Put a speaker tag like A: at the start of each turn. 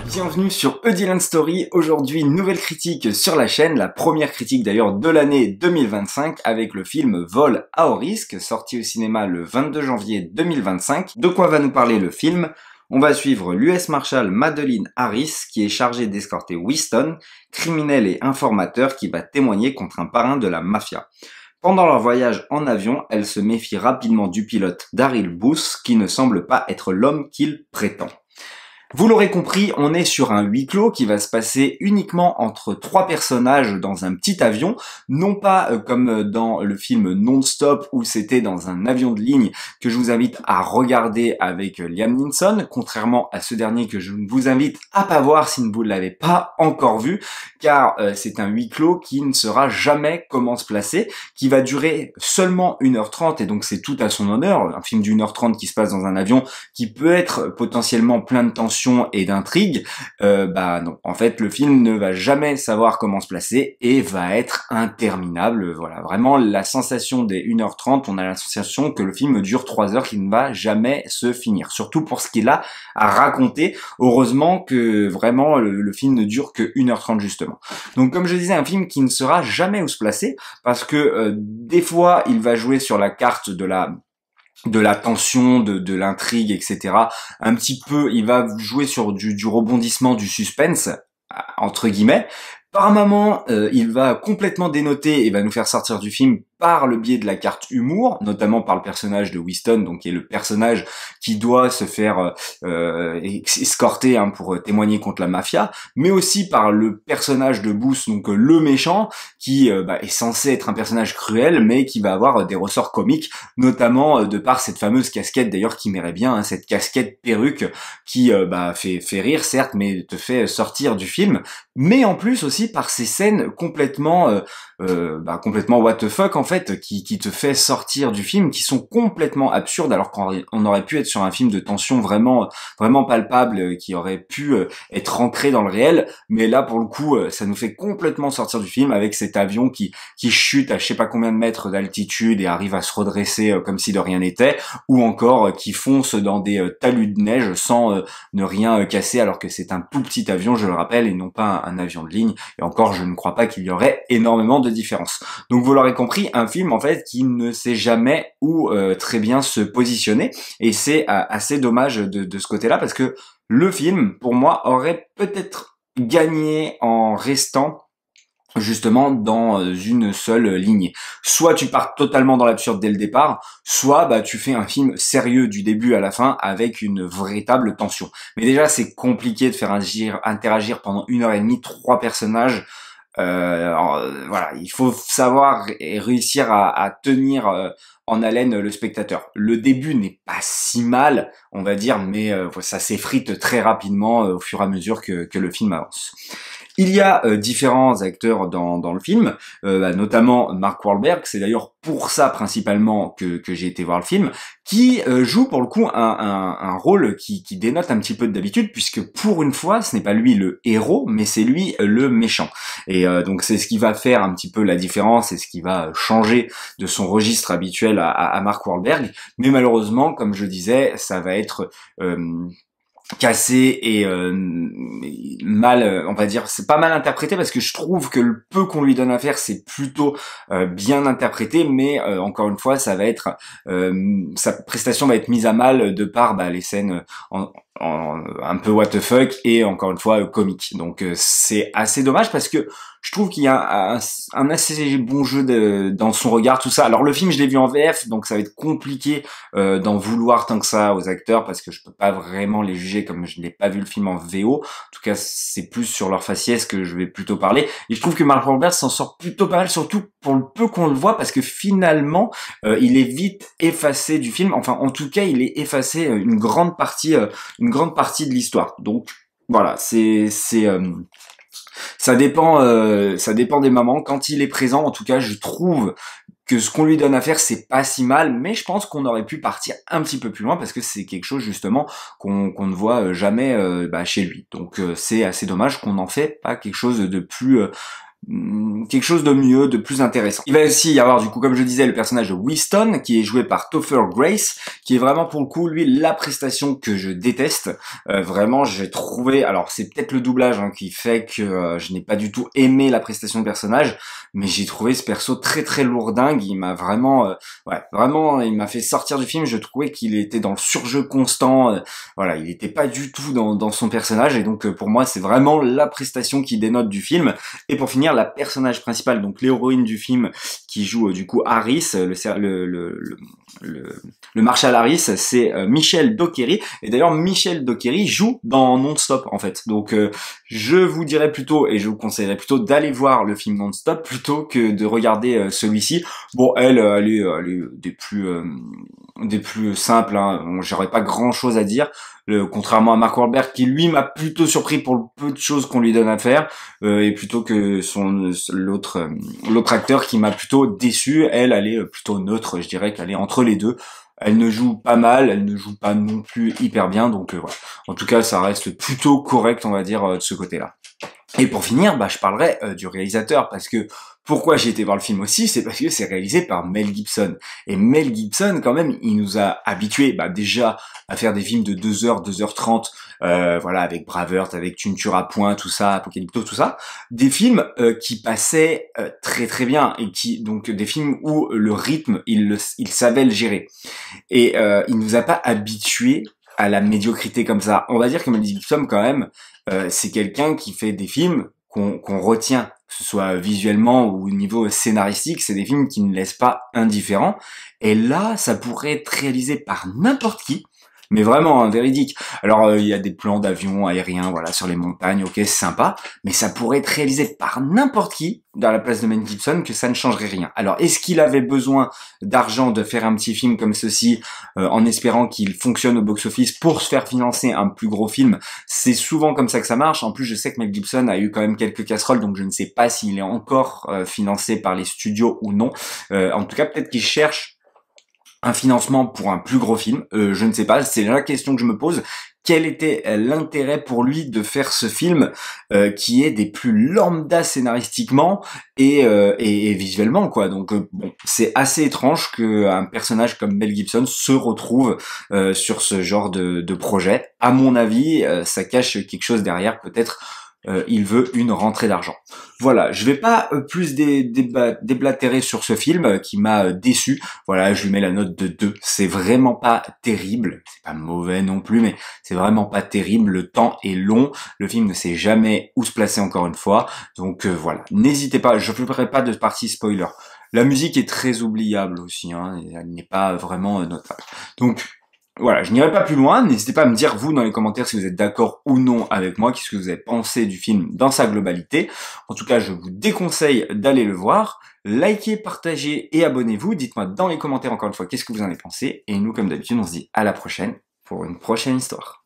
A: Bienvenue sur A Dylan Story. Aujourd'hui, nouvelle critique sur la chaîne, la première critique d'ailleurs de l'année 2025 avec le film Vol à haut risque, sorti au cinéma le 22 janvier 2025. De quoi va nous parler le film? On va suivre l'US Marshal Madeline Harris qui est chargée d'escorter Winston, criminel et informateur qui va témoigner contre un parrain de la mafia. Pendant leur voyage en avion, elle se méfie rapidement du pilote Daryl Booth qui ne semble pas être l'homme qu'il prétend. Vous l'aurez compris, on est sur un huis clos qui va se passer uniquement entre trois personnages dans un petit avion, non pas comme dans le film Non-Stop où c'était dans un avion de ligne que je vous invite à regarder avec Liam Neeson, contrairement à ce dernier que je vous invite à pas voir si vous ne l'avez pas encore vu, car c'est un huis clos qui ne saura jamais comment se placer, qui va durer seulement 1h30 et donc c'est tout à son honneur, un film d'1h30 qui se passe dans un avion qui peut être potentiellement plein de tension et d'intrigue, non. En fait, le film ne va jamais savoir comment se placer et va être interminable. Voilà, vraiment la sensation des 1h30, on a la sensation que le film dure 3 heures, qu'il ne va jamais se finir. Surtout pour ce qu'il a à raconter. Heureusement que vraiment le film ne dure que 1h30 justement. Donc comme je disais, un film qui ne saura jamais où se placer parce que des fois, il va jouer sur la carte de la tension, de l'intrigue, etc. Un petit peu, il va jouer sur du rebondissement, du suspense, entre guillemets. Par moment, il va complètement dénoter et va nous faire sortir du film par le biais de la carte humour, notamment par le personnage de Winston, donc qui est le personnage qui doit se faire escorter pour témoigner contre la mafia, mais aussi par le personnage de Booth, donc le méchant, qui est censé être un personnage cruel, mais qui va avoir des ressorts comiques, notamment de par cette fameuse casquette, d'ailleurs qui m'irait bien, cette casquette perruque qui fait rire, certes, mais te fait sortir du film, mais en plus aussi par ces scènes complètement what the fuck en fait, qui te fait sortir du film, qui sont complètement absurdes, alors qu'on aurait pu être sur un film de tension vraiment palpable, qui aurait pu être ancré dans le réel, mais là pour le coup ça nous fait complètement sortir du film avec cet avion qui chute à je sais pas combien de mètres d'altitude et arrive à se redresser comme si de rien n'était, ou encore qui fonce dans des talus de neige sans ne rien casser, alors que c'est un tout petit avion, je le rappelle, et non pas un avion de ligne, et encore je ne crois pas qu'il y aurait énormément de différence. Donc vous l'aurez compris, un film en fait qui ne sait jamais où très bien se positionner, et c'est assez dommage de ce côté-là, parce que le film, pour moi, aurait peut-être gagné en restant justement dans une seule ligne. Soit tu pars totalement dans l'absurde dès le départ, soit tu fais un film sérieux du début à la fin avec une véritable tension. Mais déjà c'est compliqué de faire interagir pendant 1h30 trois personnages. Voilà, il faut savoir et réussir à tenir en haleine le spectateur. Le début n'est pas si mal, on va dire, mais ça s'effrite très rapidement au fur et à mesure que le film avance. Il y a différents acteurs dans le film, notamment Mark Wahlberg, c'est d'ailleurs pour ça principalement que j'ai été voir le film, qui joue pour le coup un rôle qui dénote un petit peu d'habitude, puisque pour une fois, ce n'est pas lui le héros, mais c'est lui le méchant. Et donc c'est ce qui va faire un petit peu la différence et ce qui va changer de son registre habituel à Mark Wahlberg. Mais malheureusement, comme je disais, ça va être cassé et mal, on va dire, c'est pas mal interprété, parce que je trouve que le peu qu'on lui donne à faire, c'est plutôt bien interprété, mais encore une fois, ça va être sa prestation va être mise à mal de par les scènes un peu what the fuck et encore une fois comique. Donc c'est assez dommage, parce que je trouve qu'il y a un assez bon jeu dans son regard, tout ça. Alors le film, je l'ai vu en VF, donc ça va être compliqué d'en vouloir tant que ça aux acteurs, parce que je peux pas vraiment les juger comme je n'ai pas vu le film en VO. En tout cas, c'est plus sur leur faciès que je vais plutôt parler. Et je trouve que Mark Wahlberg s'en sort plutôt pas mal, surtout pour le peu qu'on le voit, parce que finalement, il est vite effacé du film. Enfin, en tout cas, il est effacé une grande partie de l'histoire. Donc voilà, ça dépend des moments. Quand il est présent, en tout cas, je trouve que ce qu'on lui donne à faire, c'est pas si mal, mais je pense qu'on aurait pu partir un petit peu plus loin, parce que c'est quelque chose justement qu'on ne voit jamais chez lui. Donc c'est assez dommage qu'on en fait pas quelque chose quelque chose de mieux, de plus intéressant. Il va aussi y avoir du coup, comme je disais, le personnage de Winston, qui est joué par Topher Grace, qui est vraiment pour le coup, lui, la prestation que je déteste. Vraiment, j'ai trouvé, alors c'est peut-être le doublage qui fait que je n'ai pas du tout aimé la prestation de personnage, mais j'ai trouvé ce perso très très lourdingue. Il m'a vraiment, vraiment, il m'a fait sortir du film. Je trouvais qu'il était dans le surjeu constant. Voilà, il n'était pas du tout dans son personnage, et donc pour moi, c'est vraiment la prestation qui dénote du film. Et pour finir, la personnage principale, donc l'héroïne du film, qui joue du coup Harris, le Marshal Harris, c'est Michelle Dockery. Et d'ailleurs, Michelle Dockery joue dans Non-Stop en fait. Donc je vous dirais plutôt, et je vous conseillerais plutôt d'aller voir le film Non-Stop plutôt que de regarder celui-ci. Bon, elle est des plus simples, Bon, j'aurais pas grand chose à dire. Contrairement à Mark Wahlberg, qui lui m'a plutôt surpris pour le peu de choses qu'on lui donne à faire, et plutôt que l'autre acteur qui m'a plutôt déçu. Elle est plutôt neutre, je dirais qu'elle est entre les deux. Elle ne joue pas mal, elle ne joue pas non plus hyper bien, donc voilà. En tout cas, ça reste plutôt correct, on va dire, de ce côté-là. Et pour finir, je parlerai du réalisateur, parce que pourquoi j'ai été voir le film aussi, c'est parce que c'est réalisé par Mel Gibson. Et Mel Gibson, quand même, il nous a habitués déjà à faire des films de 2h, 2h30, voilà, avec Braveheart, avec Tu ne tueras point, tout ça, Apocalypto, tout ça. Des films qui passaient très très bien, et donc des films où le rythme, il savait le gérer. Et il nous a pas habitués à la médiocrité comme ça. On va dire que Mel Gibson, quand même, c'est quelqu'un qui fait des films qu'on retient, que ce soit visuellement ou au niveau scénaristique. C'est des films qui ne laissent pas indifférents. Et là, ça pourrait être réalisé par n'importe qui, mais vraiment véridique. Alors il y a des plans d'avions aériens, voilà, sur les montagnes, ok, c'est sympa, mais ça pourrait être réalisé par n'importe qui dans la place de Mel Gibson, que ça ne changerait rien. Alors est-ce qu'il avait besoin d'argent de faire un petit film comme ceci, en espérant qu'il fonctionne au box-office pour se faire financer un plus gros film? C'est souvent comme ça que ça marche. En plus, je sais que Mel Gibson a eu quand même quelques casseroles, donc je ne sais pas s'il est encore financé par les studios ou non. En tout cas, peut-être qu'il cherche un financement pour un plus gros film, je ne sais pas, c'est la question que je me pose. Quel était l'intérêt pour lui de faire ce film qui est des plus lambda scénaristiquement et visuellement, quoi. Donc bon, c'est assez étrange qu'un personnage comme Mel Gibson se retrouve sur ce genre de projet. À mon avis, ça cache quelque chose derrière, peut-être. Il veut une rentrée d'argent. Voilà, je vais pas plus déblatérer sur ce film qui m'a déçu. Voilà, je lui mets la note de 2. C'est vraiment pas terrible, c'est pas mauvais non plus, mais c'est vraiment pas terrible. Le temps est long, le film ne sait jamais où se placer encore une fois. Donc voilà, n'hésitez pas, je ne ferai pas de partie spoiler. La musique est très oubliable aussi, et elle n'est pas vraiment notable. Donc voilà, je n'irai pas plus loin. N'hésitez pas à me dire, vous, dans les commentaires, si vous êtes d'accord ou non avec moi, qu'est-ce que vous avez pensé du film dans sa globalité. En tout cas, je vous déconseille d'aller le voir. Likez, partagez et abonnez-vous. Dites-moi dans les commentaires, encore une fois, qu'est-ce que vous en avez pensé. Et nous, comme d'habitude, on se dit à la prochaine pour une prochaine histoire.